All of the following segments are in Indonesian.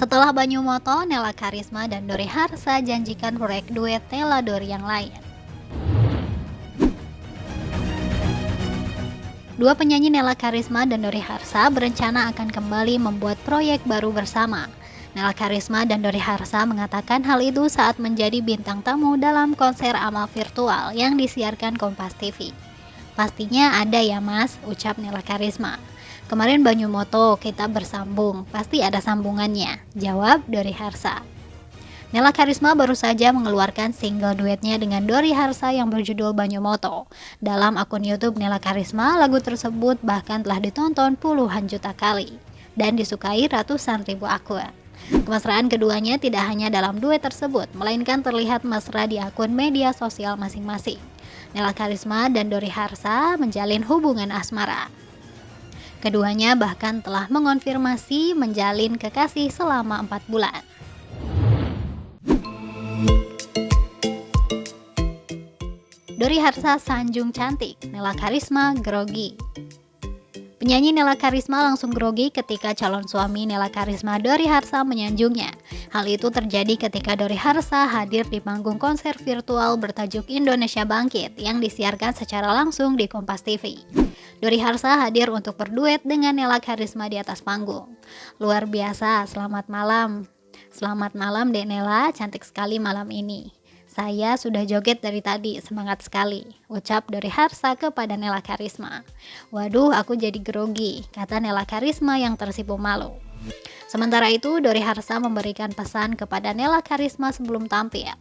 Setelah Banyu Moto, Nela Karisma dan Dori Harsa janjikan proyek duet Nela Dori yang lain. Dua penyanyi Nela Karisma dan Dori Harsa berencana akan kembali membuat proyek baru bersama. Nela Karisma dan Dori Harsa mengatakan hal itu saat menjadi bintang tamu dalam konser amal virtual yang disiarkan Kompas TV. "Pastinya ada ya mas," ucap Nela Karisma. "Kemarin Banyu Moto kita bersambung, pasti ada sambungannya," jawab Dori Harsa. Nela Karisma baru saja mengeluarkan single duetnya dengan Dori Harsa yang berjudul Banyu Moto. Dalam akun YouTube Nela Karisma, lagu tersebut bahkan telah ditonton puluhan juta kali dan disukai ratusan ribu akun. Kemesraan keduanya tidak hanya dalam duet tersebut, melainkan terlihat mesra di akun media sosial masing-masing. Nela Karisma dan Dori Harsa menjalin hubungan asmara. Keduanya bahkan telah mengonfirmasi menjalin kekasih selama 4 bulan. Dori Harsa sanjung cantik, Nela Karisma grogi. Penyanyi Nela Karisma langsung grogi ketika calon suami Nela Karisma, Dori Harsa, menyanjungnya. Hal itu terjadi ketika Dori Harsa hadir di panggung konser virtual bertajuk Indonesia Bangkit yang disiarkan secara langsung di Kompas TV. Dori Harsa hadir untuk berduet dengan Nela Karisma di atas panggung. "Luar biasa, selamat malam. Selamat malam Dek Nela, cantik sekali malam ini. Saya sudah joget dari tadi, semangat sekali," ucap Dori Harsa kepada Nela Karisma. "Waduh, aku jadi grogi," kata Nela Karisma yang tersipu malu. Sementara itu, Dori Harsa memberikan pesan kepada Nela Karisma sebelum tampil.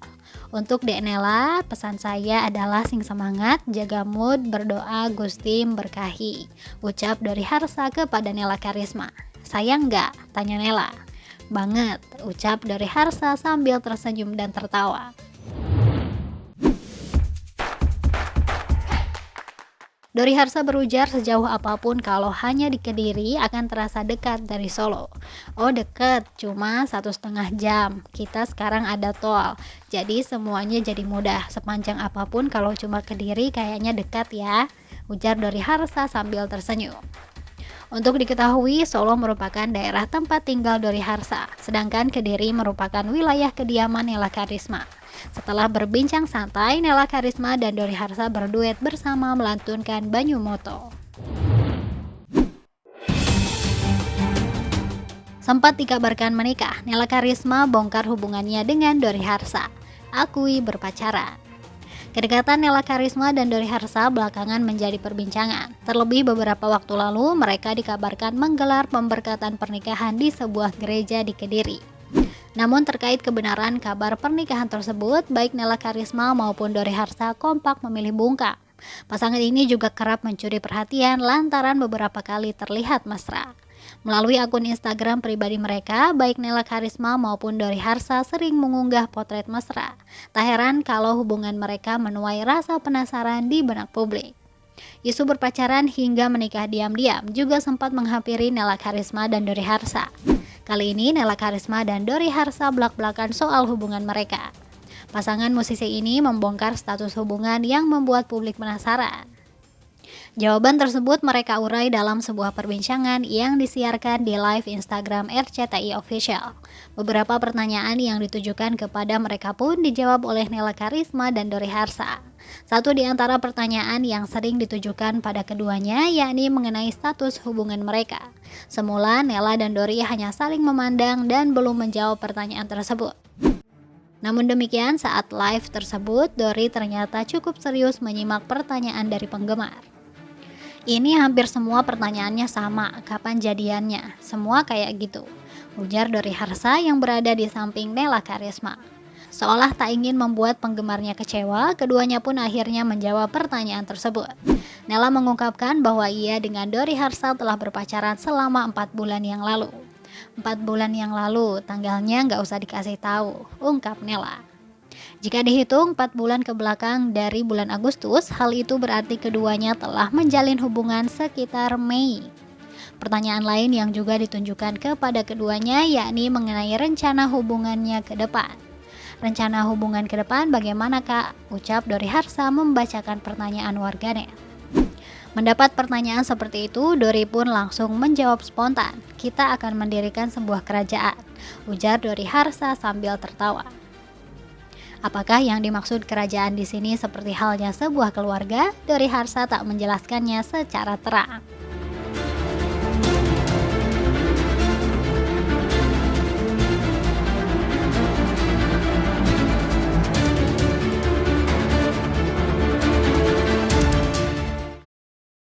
"Untuk Dek Nela, pesan saya adalah sing semangat, jaga mood, berdoa, Gusti berkahi," ucap Dori Harsa kepada Nela Karisma. "Sayang nggak?" tanya Nela. "Banget," ucap Dori Harsa sambil tersenyum dan tertawa. Dori Harsa berujar sejauh apapun kalau hanya di Kediri akan terasa dekat dari Solo. "Oh deket, cuma 1,5 jam. Kita sekarang ada tol, jadi semuanya jadi mudah. Sepanjang apapun kalau cuma Kediri kayaknya dekat ya," ujar Dori Harsa sambil tersenyum. Untuk diketahui, Solo merupakan daerah tempat tinggal Dori Harsa, sedangkan Kediri merupakan wilayah kediaman Nela Karisma. Setelah berbincang santai, Nela Karisma dan Dori Harsa berduet bersama melantunkan Banyu Moto. Sempat dikabarkan menikah, Nela Karisma bongkar hubungannya dengan Dori Harsa. "Akui berpacaran." Kedekatan Nela Karisma dan Dori Harsa belakangan menjadi perbincangan. Terlebih beberapa waktu lalu mereka dikabarkan menggelar pemberkatan pernikahan di sebuah gereja di Kediri. Namun terkait kebenaran kabar pernikahan tersebut, baik Nela Karisma maupun Dori Harsa kompak memilih bungkam. Pasangan ini juga kerap mencuri perhatian lantaran beberapa kali terlihat mesra. Melalui akun Instagram pribadi mereka, baik Nela Karisma maupun Dori Harsa sering mengunggah potret mesra. Tak heran kalau hubungan mereka menuai rasa penasaran di benak publik. Isu berpacaran hingga menikah diam-diam juga sempat menghampiri Nela Karisma dan Dori Harsa. Kali ini Nela Karisma dan Dori Harsa belak-belakan soal hubungan mereka. Pasangan musisi ini membongkar status hubungan yang membuat publik penasaran. Jawaban tersebut mereka urai dalam sebuah perbincangan yang disiarkan di live Instagram RCTI Official. Beberapa pertanyaan yang ditujukan kepada mereka pun dijawab oleh Nela Karisma dan Dori Harsa. Satu di antara pertanyaan yang sering ditujukan pada keduanya yakni mengenai status hubungan mereka. Semula Nela dan Dori hanya saling memandang dan belum menjawab pertanyaan tersebut. Namun demikian, saat live tersebut, Dori ternyata cukup serius menyimak pertanyaan dari penggemar. "Ini hampir semua pertanyaannya sama, kapan jadiannya? Semua kayak gitu," ujar Dori Harsa yang berada di samping Nela Karisma. Seolah tak ingin membuat penggemarnya kecewa, keduanya pun akhirnya menjawab pertanyaan tersebut. Nela mengungkapkan bahwa ia dengan Dori Harsa telah berpacaran selama 4 bulan yang lalu. 4 bulan yang lalu, tanggalnya nggak usah dikasih tahu, ungkap Nela. Jika dihitung 4 bulan ke belakang dari bulan Agustus, hal itu berarti keduanya telah menjalin hubungan sekitar Mei. Pertanyaan lain yang juga ditunjukkan kepada keduanya yakni mengenai rencana hubungannya ke depan. "Rencana hubungan ke depan bagaimana kak?" ucap Dori Harsa membacakan pertanyaan warganet. Mendapat pertanyaan seperti itu, Dori pun langsung menjawab spontan, "Kita akan mendirikan sebuah kerajaan. ujar Dori Harsa sambil tertawa. Apakah yang dimaksud kerajaan di sini seperti halnya sebuah keluarga? Dori Harsa tak menjelaskannya secara terang.